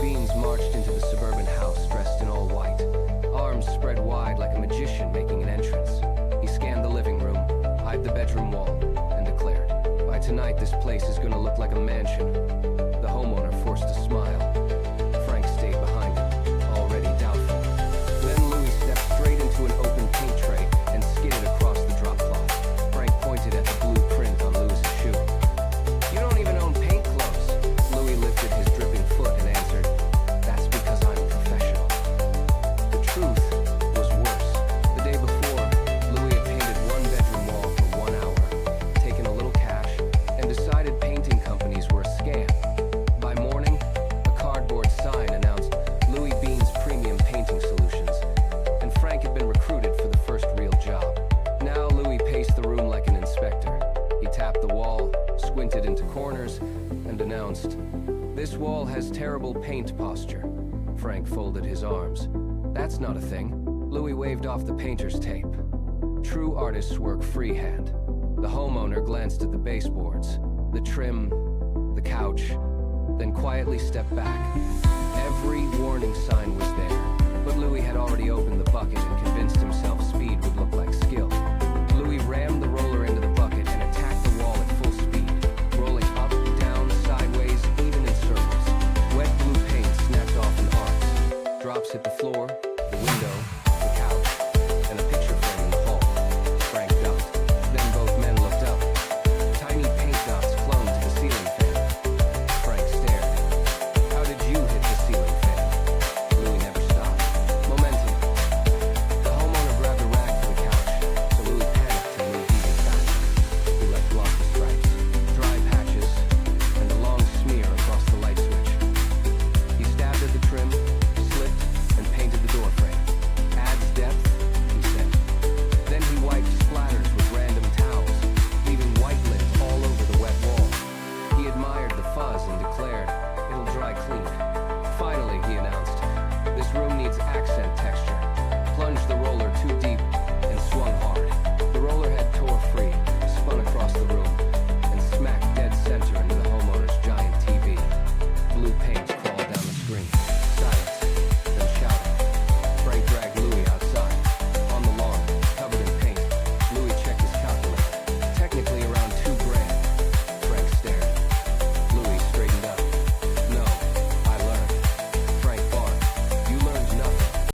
Beans marched into the suburban house dressed in all white, arms spread wide like a magician making an entrance. He scanned the living room, eyed the bedroom wall, and declared, "By tonight, this place is gonna look like a mansion." The homeowner forced a smile. Frank stayed behind him, already doubtful. Then Louis stepped straight into an open paint tray and skidded across the drop cloth. Frank pointed at the blue print on Louis's shoe. "You don't even own paint clothes." Louis lifted his dripping foot and answered, "That's because I'm professional." The truth was worse. The day before, Louis had painted one bedroom wall for 1 hour, taken a little cash, and decided painting companies were a scam. By morning, a cardboard sign announced Louis Beans Premium Painting Solutions, and Frank had been recruited for the first real job. Now Louis paced the room like an inspector. He tapped the wall, squinted into corners, and announced, "This wall has terrible paint posture." Frank folded his arms. "That's not a thing." Louis waved off the painter's tape. True artists work freehand. The homeowner glanced at the baseboards, the trim, the couch, then quietly stepped back. Every warning sign was there, but Louis had already opened the bucket and convinced himself